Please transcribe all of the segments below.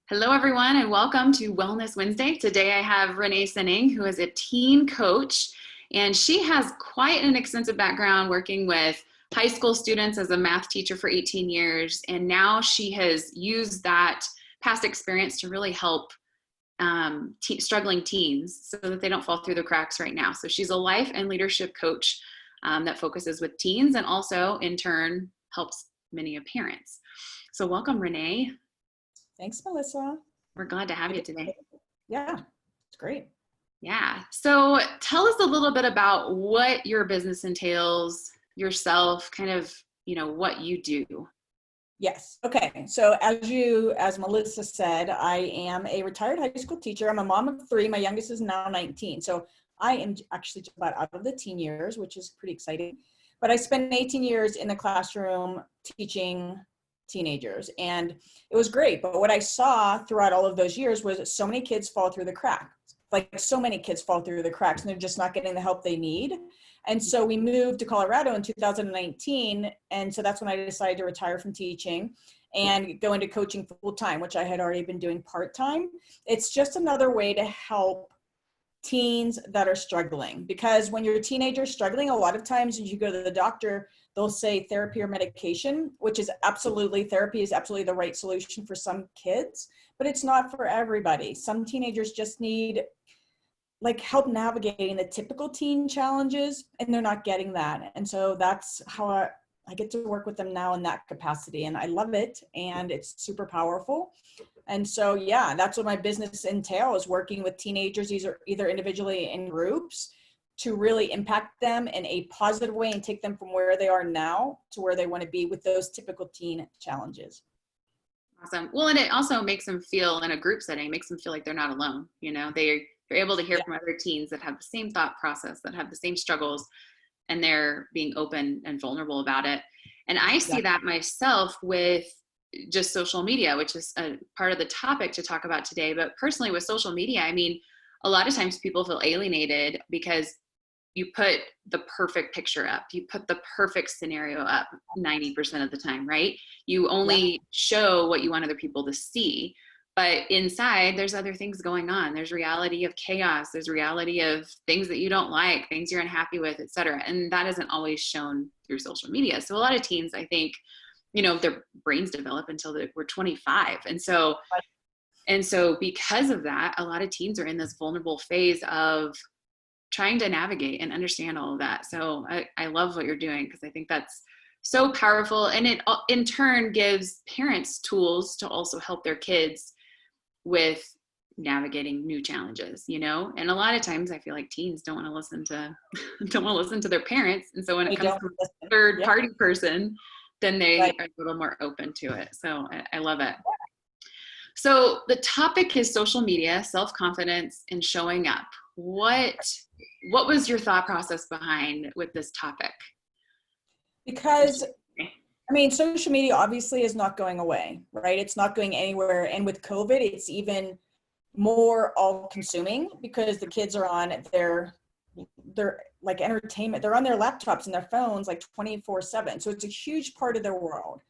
Hello, everyone, and welcome to Wellness Wednesday. Today I have Renee who is a teen coach, and she has quite an extensive background working with high school students as a math teacher for 18 years, and now she has used that past experience to really help struggling teens so that they don't fall through the cracks right now. So she's a life and leadership coach that focuses with teens and also, in turn, helps many parents. So welcome, Renee. Thanks, Melissa. We're glad to have you today. Yeah, it's great. Yeah. So tell us a little bit about what your business entails, yourself, kind of, what you do. Yes. Okay. So as Melissa said, I am a retired high school teacher. I'm a mom of 3. My youngest is now 19. So I am actually just about out of the teen years, which is pretty exciting. But I spent 18 years in the classroom teaching teenagers, and it was great. But what I saw throughout all of those years was that so many kids fall through the cracks. So many kids fall through the cracks and they're just not getting the help they need. And so we moved to Colorado in 2019. And so that's when I decided to retire from teaching and go into coaching full time, which I had already been doing part-time. It's just another way to help teens that are struggling, because when you're a teenager struggling, a lot of times when you go to the doctor, they'll say therapy or medication, which is therapy is absolutely the right solution for some kids, but it's not for everybody. Some teenagers just need help navigating the typical teen challenges, and they're not getting that. And so that's how I get to work with them now in that capacity, and I love it, and it's super powerful. And so, yeah, that's what my business entails, working with teenagers, either individually in groups, to really impact them in a positive way and take them from where they are now to where they want to be with those typical teen challenges. Awesome. Well, and it also makes them feel, in a group setting, makes them feel like they're not alone. They're able to hear from other teens that have the same thought process, that have the same struggles, and they're being open and vulnerable about it. And I see that myself with just social media, which is a part of the topic to talk about today. But personally with social media, a lot of times people feel alienated because you put the perfect picture up, you put the perfect scenario up 90% of the time, right? You only show what you want other people to see, but inside there's other things going on. There's reality of chaos. There's reality of things that you don't like, things you're unhappy with, et cetera. And that isn't always shown through social media. So a lot of teens, I think, their brains develop until we're 25. And so because of that, a lot of teens are in this vulnerable phase of trying to navigate and understand all of that. So I love what you're doing, because I think that's so powerful. And it in turn gives parents tools to also help their kids with navigating new challenges, and a lot of times I feel like teens don't want to listen to their parents. And so when it comes to a third party person, then they are a little more open to it. So I love it. So the topic is social media, self-confidence, and showing up. What was your thought process behind with this topic? Because social media obviously is not going away, right? It's not going anywhere. And with COVID, it's even more all-consuming, because the kids are on their entertainment. They're on their laptops and their phones 24/7. So it's a huge part of their world.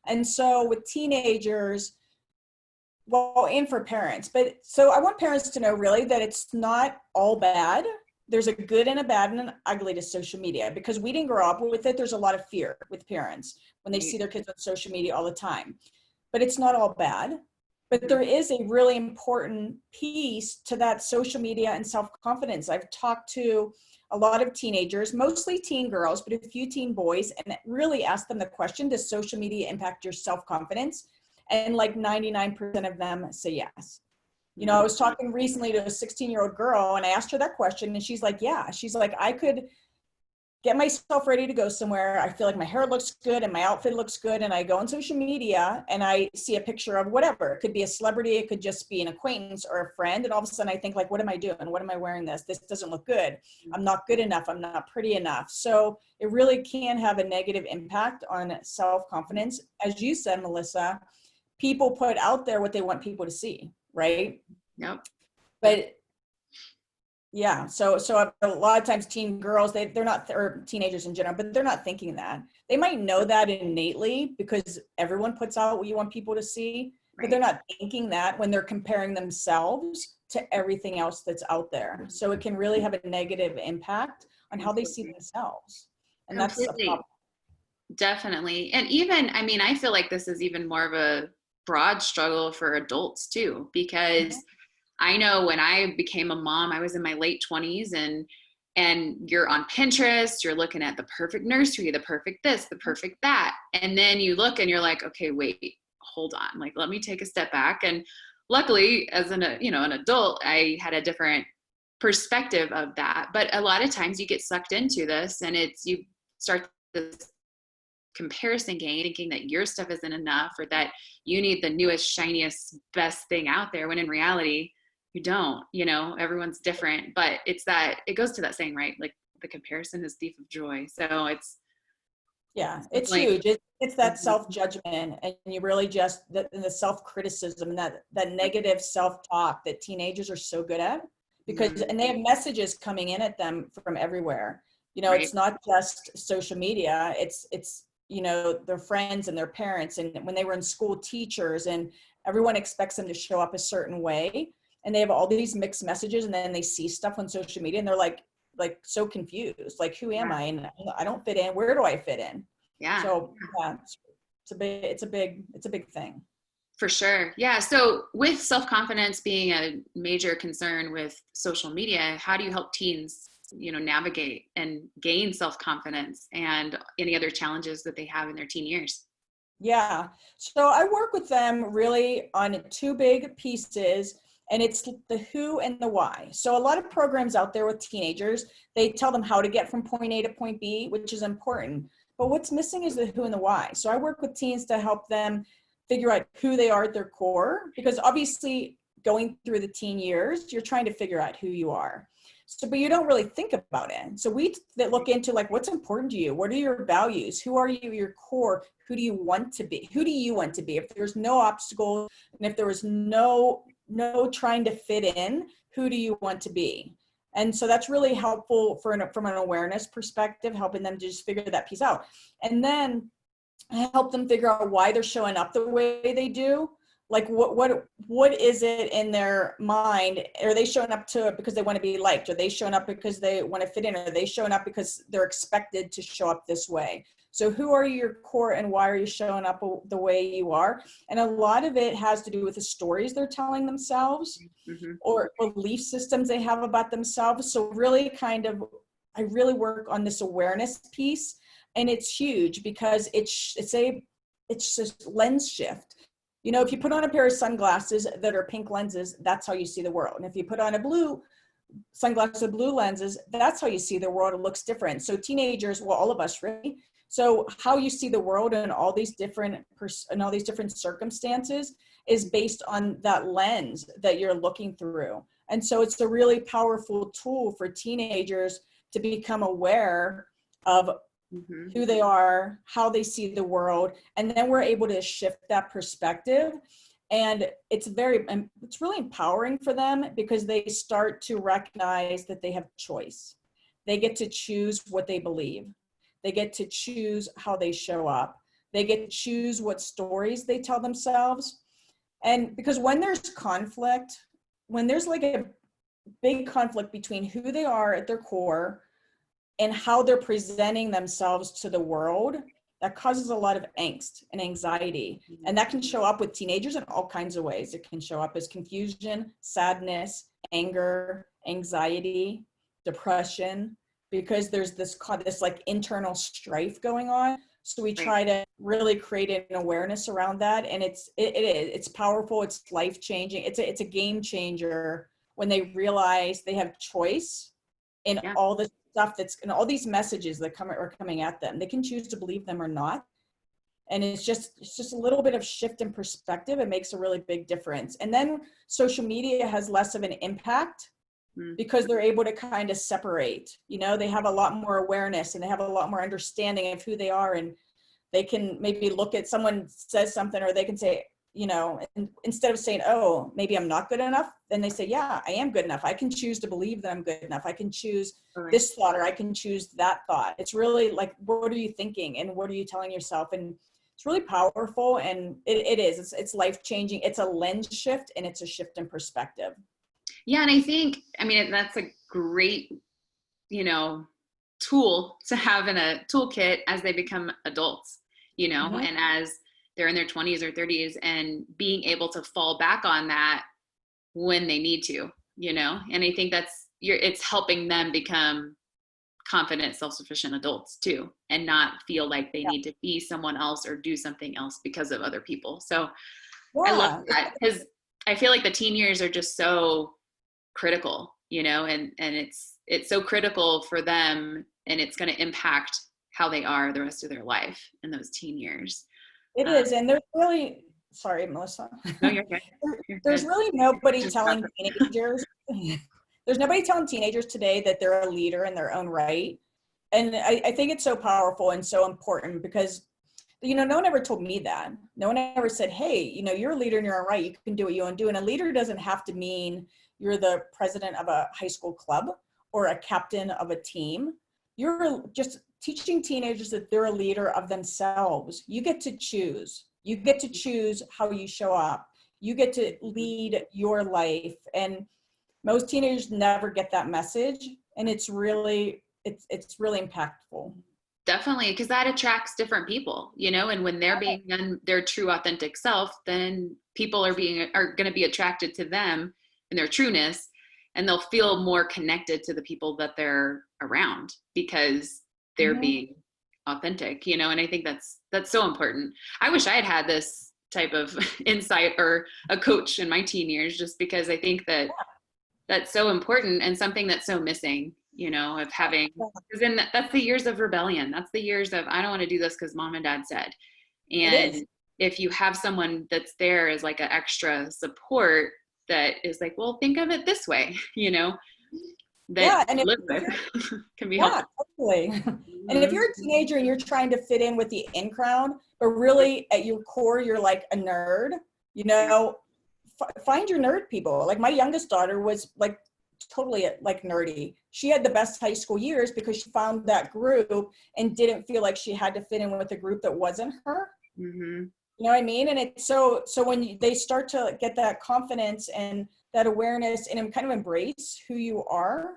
And so with teenagers, and for parents, so I want parents to know really that it's not all bad. There's a good and a bad and an ugly to social media, because we didn't grow up with it. There's a lot of fear with parents when they see their kids on social media all the time, but it's not all bad. But there is a really important piece to that social media and self-confidence. I've talked to a lot of teenagers, mostly teen girls, but a few teen boys, and really asked them the question, does social media impact your self-confidence? And 99% of them say yes. I was talking recently to a 16-year-old girl, and I asked her that question, and she's like, yeah. She's like, I could get myself ready to go somewhere. I feel like my hair looks good and my outfit looks good, and I go on social media and I see a picture of whatever. It could be a celebrity, it could just be an acquaintance or a friend, and all of a sudden I think, what am I doing? What am I wearing this? This doesn't look good. I'm not good enough. I'm not pretty enough. So it really can have a negative impact on self-confidence. As you said, Melissa, people put out there what they want people to see, right? Yep. But yeah, so a lot of times teen girls, they're not, or teenagers in general, but they're not thinking that. They might know that innately because everyone puts out what you want people to see, but they're not thinking that when they're comparing themselves to everything else that's out there. So it can really have a negative impact on how they see themselves. And that's a Completely. problem. Definitely. And even, I mean, I feel like this is even more of a broad struggle for adults too, because I know when I became a mom, I was in my late 20s, and you're on Pinterest, you're looking at the perfect nursery, the perfect this, the perfect that. And then you look and you're like, okay, wait, hold on. Like, let me take a step back. And luckily, as an adult, I had a different perspective of that. But a lot of times you get sucked into this, and you start this comparison game, thinking that your stuff isn't enough, or that you need the newest, shiniest, best thing out there, when in reality, you don't. Everyone's different. But it goes to that saying, right? Like, the comparison is thief of joy. So it's like, huge. It's that self-judgment, and you really just the self-criticism, and that negative self-talk that teenagers are so good at, because and they have messages coming in at them from everywhere. right. It's not just social media. It's their friends and their parents, and when they were in school, teachers, and everyone expects them to show up a certain way, and they have all these mixed messages, and then they see stuff on social media and they're like so confused, like, who am I? And I don't fit in. Where do I fit in? Yeah. So it's a big thing. For sure. Yeah. So with self-confidence being a major concern with social media, how do you help teens, navigate and gain self-confidence, and any other challenges that they have in their teen years? Yeah. So I work with them really on two big pieces, and it's the who and the why. So a lot of programs out there with teenagers, they tell them how to get from point A to point B, which is important. But what's missing is the who and the why. So I work with teens to help them figure out who they are at their core, because obviously going through the teen years, you're trying to figure out who you are. So, but you don't really think about it. So we look into, like, what's important to you? What are your values? Who are you, your core? Who do you want to be? Who do you want to be? If there's no obstacles, and if there was no trying to fit in, who do you want to be? And so that's really helpful from an awareness perspective, helping them to just figure that piece out. And then I help them figure out why they're showing up the way they do. Like, what is it in their mind? Are they showing up to it because they want to be liked? Are they showing up because they want to fit in? Are they showing up because they're expected to show up this way? So who are your core, and why are you showing up the way you are? And a lot of it has to do with the stories they're telling themselves, or belief systems they have about themselves. So really I really work on this awareness piece, and it's huge because it's just lens shift. If you put on a pair of sunglasses that are pink lenses, that's how you see the world. And if you put on a blue sunglasses with blue lenses, that's how you see the world. It looks different. So teenagers, well, all of us, really. So how you see the world in all these different circumstances is based on that lens that you're looking through. And so it's a really powerful tool for teenagers to become aware of who they are, how they see the world, and then we're able to shift that perspective. And it's really empowering for them, because they start to recognize that they have choice. They get to choose what they believe. They get to choose how they show up. They get to choose what stories they tell themselves. And because when there's conflict, when there's like a big conflict between who they are at their core and how they're presenting themselves to the world, that causes a lot of angst and anxiety. And that can show up with teenagers in all kinds of ways. It can show up as confusion, sadness, anger, anxiety, depression, because there's this like internal strife going on. So we try to really create an awareness around that. And it's powerful. It's life-changing. It's a game changer when they realize they have choice in all the stuff and all these messages that are coming at them. They can choose to believe them or not. And it's just a little bit of shift in perspective. It makes a really big difference. And then social media has less of an impact because they're able to kind of separate. They have a lot more awareness, and they have a lot more understanding of who they are, and they can maybe look at someone says something, or they can say, and instead of saying, oh, maybe I'm not good enough, then they say, yeah, I am good enough. I can choose to believe that I'm good enough. I can choose this thought, or I can choose that thought. It's really like, what are you thinking, and what are you telling yourself? And it's really powerful, and it is, it's life changing. It's a lens shift, and it's a shift in perspective. Yeah. And I think, I mean, that's a great, you know, tool to have in a toolkit as they become adults, you know, Mm-hmm. and as they're in their 20s or 30s, and being able to fall back on that when they need to, you know. And I think it's helping them become confident, self-sufficient adults too, and not feel like they need to be someone else or do something else because of other people. So I love Yeah. that, because I feel like the teen years are just so critical, you know, and it's so critical for them, and it's going to impact how they are the rest of their life in those teen years. It is, and there's really, sorry, Melissa. No, you're good. You're There's good. really nobody Just telling teenagers. There's nobody telling teenagers today that they're a leader in their own right, and I think it's so powerful and so important because, you know, no one ever told me that. No one ever said, "Hey, you know, you're a leader in your own right. You can do what you want to do." And a leader doesn't have to mean you're the president of a high school club or a captain of a team. You're just teaching teenagers that they're a leader of themselves. You get to choose. You get to choose how you show up. You get to lead your life. And most teenagers never get that message. And it's really impactful. Definitely, because that attracts different people, you know, and when they're being their true authentic self, then people are going to be attracted to them and their trueness, and they'll feel more connected to the people that they're around because they're Mhm. being authentic, you know. And I think that's so important. I wish I had had this type of insight or a coach in my teen years, just because I think that that's so important and something that's so missing, you know, of having, because then that's the years of rebellion. That's the years of, I don't want to do this because mom and dad said. It is. And if you have someone that's there as like an extra support that is like, well, think of it this way, you know, that Yeah. And live with can be yeah, helpful. totally. And if Mm-hmm. you're a teenager and you're trying to fit in with the in crowd, but really at your core, you're like a nerd, you know, find your nerd people. Like my youngest daughter was like totally like nerdy. She had the best high school years because she found that group and didn't feel like she had to fit in with a group that wasn't her. Mm-hmm. You know what I mean? And it's so when they start to get that confidence and that awareness and kind of embrace who you are,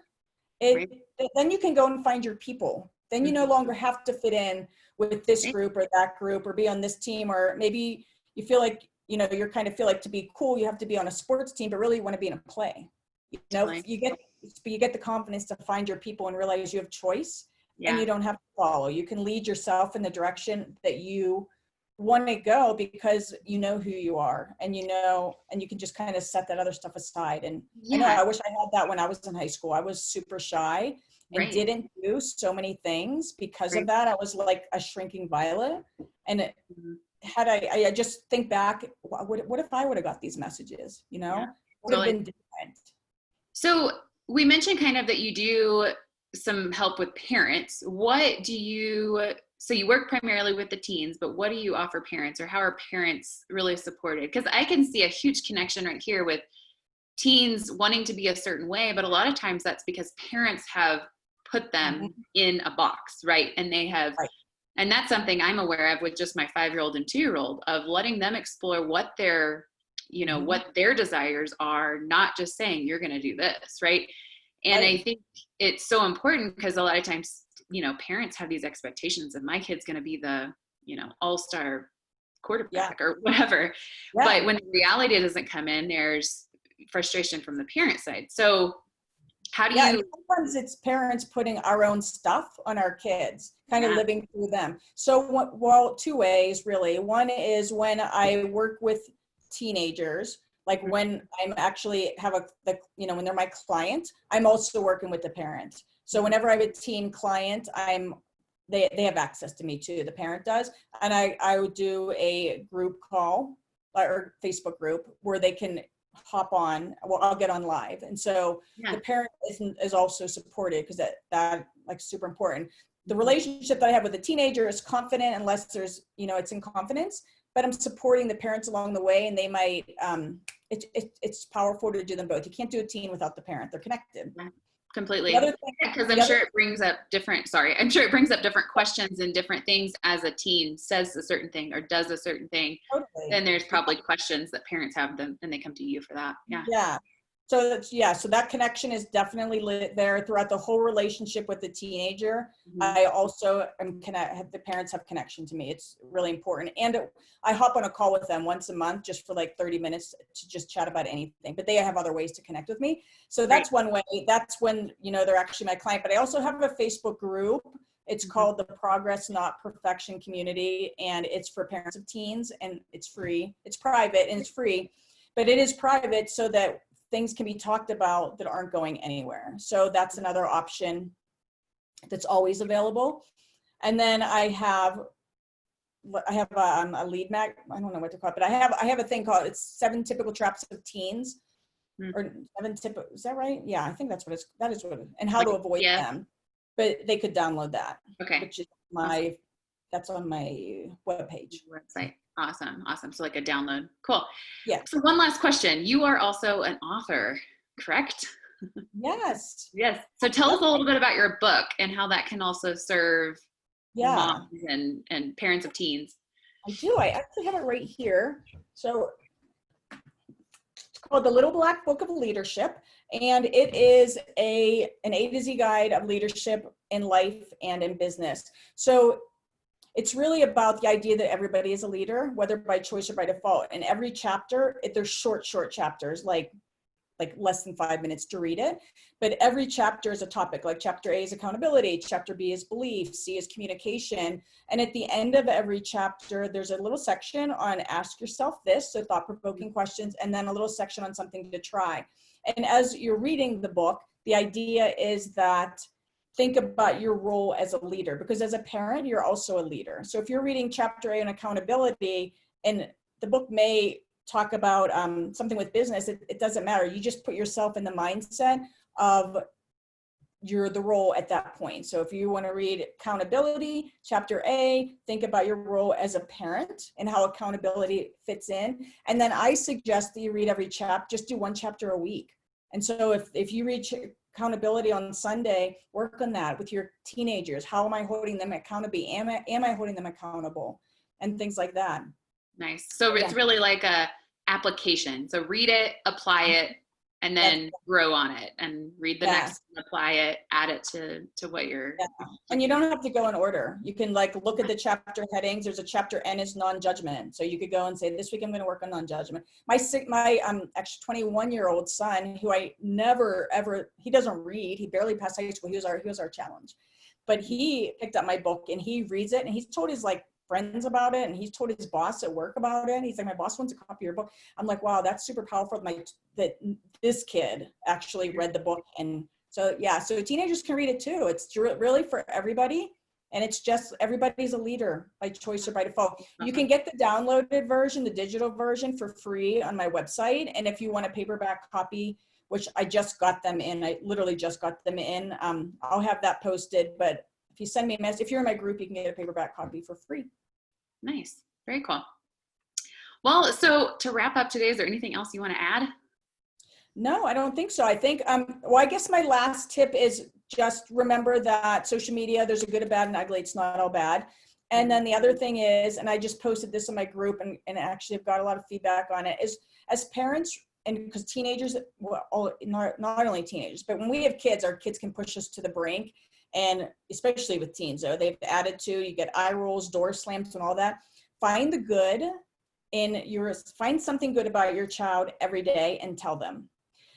Right. then you can go and find your people. Then you no Mm-hmm. longer have to fit in with this Right. group or that group or be on this team, or maybe you feel like, you know, you're kind of feel like to be cool you have to be on a sports team, but really you want to be in a play. You know, Totally. you get the confidence to find your people and realize you have choice, and Yeah. you don't have to follow. You can lead yourself in the direction that you want to go because you know who you are, and you know, and you can just kind of set that other stuff aside. And I know, Yeah. I wish I had that when I was in high school. I was super shy and Right. didn't do so many things because of Right. that. I was like a shrinking violet. And Mhm. had I just think back, what if I would have got these messages, you Yeah. know, would have Totally. been different. So we mentioned kind of that you do some help with parents. What do you, so you work primarily with the teens, but what do you offer parents, or how are parents really supported? Because I can see a huge connection right here with teens wanting to be a certain way, but a lot of times that's because parents have put them Mhm. in a box, right? And they have, Right. and that's something I'm aware of with just my 5-year-old and 2-year-old, of letting them explore what their, you know, Mhm. what their desires are, not just saying you're going to do this, right? And I Right. think it's so important because a lot of times, you know, parents have these expectations of my kid's going to be the, you know, all-star Yeah. quarterback or whatever. Yeah. But when the reality doesn't come in, there's frustration from the parent side. So how do Yeah, and you, sometimes it's parents putting our own stuff on our kids, kind of yeah, living through them. So, well, two ways really. One is when I work with teenagers, like when I'm actually have you know, when they're my client, I'm also working with the parent. So whenever I have a teen client, they have access to me too, the parent does, and I would do a group call or Facebook group where they can hop on. Well, I'll get on live, and so yeah, the parent is also supported because that like super important. The relationship that I have with the teenager is confident unless there's, you know, it's in confidence, but I'm supporting the parents along the way, and they might it's powerful to do them both. You can't do a teen without the parent. They're connected. Completely. The other thing, Because the other, I'm sure it brings up different questions and different things as a teen says a certain thing or does a certain thing. totally. Then there's probably questions that parents have them and they come to you for that. Yeah. Yeah. So that's, yeah, so that connection is definitely lit there throughout the whole relationship with the teenager. Mhm. I also have the parents have connection to me. It's really important. And I hop on a call with them once a month just for like 30 minutes to just chat about anything, but they have other ways to connect with me. So that's one way. That's when, they're actually my client, but I also have a Facebook group. It's called the Progress Not Perfection Community, and it's for parents of teens, and it's free. It's private and it's free, but it is private so that things can be talked about that aren't going anywhere. So that's another option that's always available. And then I have a lead mag. I don't know what to call it, but I have a thing called, it's 7 Typical Traps of Teens, or 7 typical. Is that right? Yeah, I think that is what it is, and how to avoid them. But they could download that. Okay. Which is that's on my webpage. Website. Awesome. So like a download. Cool. Yeah. So one last question. You are also an author, correct? Yes. Yes. So tell us a little bit about your book and how that can also serve moms and parents of teens. I do. I actually have it right here. So it's called The Little Black Book of Leadership, and it is an A to Z guide of leadership in life and in business. So it's really about the idea that everybody is a leader, whether by choice or by default. And every chapter, there's short chapters, like less than 5 minutes to read it. But every chapter is a topic. Like chapter A is accountability, chapter B is belief, C is communication. And at the end of every chapter, there's a little section on ask yourself this, so thought-provoking questions, and then a little section on something to try. And as you're reading the book, the idea is that think about your role as a leader, because as a parent, you're also a leader. So if you're reading chapter A on accountability, and the book may talk about something with business, it doesn't matter. You just put yourself in the mindset of you're the role at that point. So if you want to read accountability, chapter A, think about your role as a parent and how accountability fits in. And then I suggest that you read every chapter, just do 1 chapter a week. And so if you read accountability on Sunday, work on that with your teenagers. How am I holding them accountable? Am I holding them accountable? And things like that. Nice. So it's really like a application. So read it, apply it, and then grow on it, and read the next one, apply it, add it to what you're. And you don't have to go in order. You can look at the chapter headings. There's a chapter N is non-judgment. So you could go and say, this week I'm going to work on non-judgment. My actually 21-year-old son, who I never ever, he doesn't read. He barely passed high school. He was our challenge, but he picked up my book and he reads it, and he's told his friends about it, and he's told his boss at work about it. He's like, my boss wants a copy of your book. I'm like, wow, that's super powerful. That this kid actually read the book. And so so teenagers can read it too. It's really for everybody, and it's just everybody's a leader by choice or by default. You can get the downloaded version, the digital version, for free on my website, and if you want a paperback copy, which I just got them in, I literally just got them in, I'll have that posted. But if you send me a message, if you're in my group, you can get a paperback copy for free. Nice. Very cool. Well, so to wrap up today, is there anything else you want to add? No, I don't think so. I think, I guess my last tip is just remember that social media, there's a good, a bad, and ugly. It's not all bad. And then the other thing is, and I just posted this in my group, and actually I've got a lot of feedback on it, is as parents, and because teenagers, well, not only teenagers, but when we have kids, our kids can push us to the brink. And especially with teens, they have attitude, you get eye rolls, door slams, and all that. Find the good find something good about your child every day and tell them,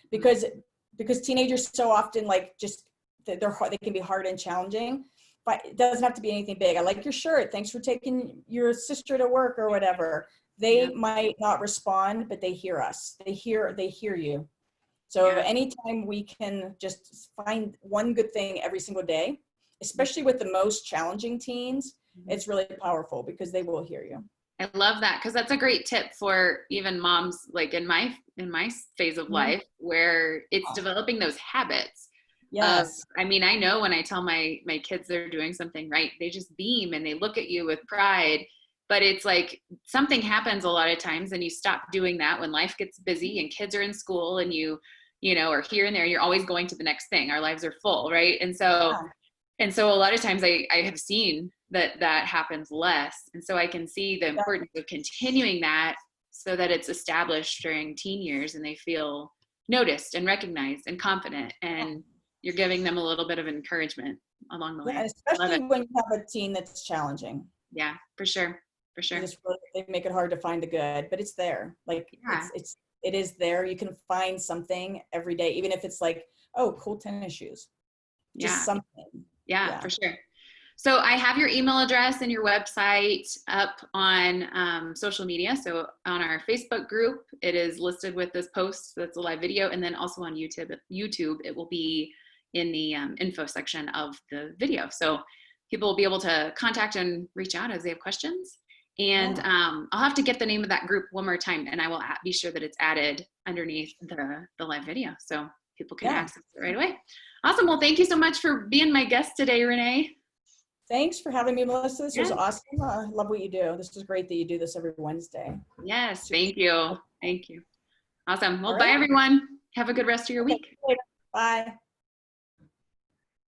because teenagers so often they can be hard and challenging, but it doesn't have to be anything big. I like your shirt. Thanks for taking your sister to work or whatever. They might not respond, but they hear us. They hear you. So anytime we can just find one good thing every single day, especially with the most challenging teens, it's really powerful because they will hear you. I love that, because that's a great tip for even moms, like in my phase of life, where it's developing those habits. Yes. I know when I tell my kids they're doing something right, they just beam and they look at you with pride. But it's like something happens a lot of times and you stop doing that when life gets busy and kids are in school and you or here and there, you're always going to the next thing. Our lives are full, right? And so a lot of times I have seen that happens less. And so I can see the importance of continuing that so that it's established during teen years and they feel noticed and recognized and confident, and you're giving them a little bit of encouragement along the way. Especially when you have a teen that's challenging. Yeah, for sure. For sure. They make it hard to find the good, but it's there. Like it is there. You can find something every day, even if it's like, oh, cool tennis shoes. Just something. Yeah, for sure. So I have your email address and your website up on social media. So on our Facebook group, it is listed with this post. That's a live video. And then also on YouTube, it will be in the info section of the video. So people will be able to contact and reach out as they have questions. And I'll have to get the name of that group one more time, and I will be sure that it's added underneath the live video so people can access it right away. Awesome. Well, thank you so much for being my guest today, Renee. Thanks for having me, Melissa. This was awesome. I love what you do. This is great that you do this every Wednesday. Yes, thank you. Thank you. Awesome. Well, bye, everyone. Have a good rest of your week. Bye.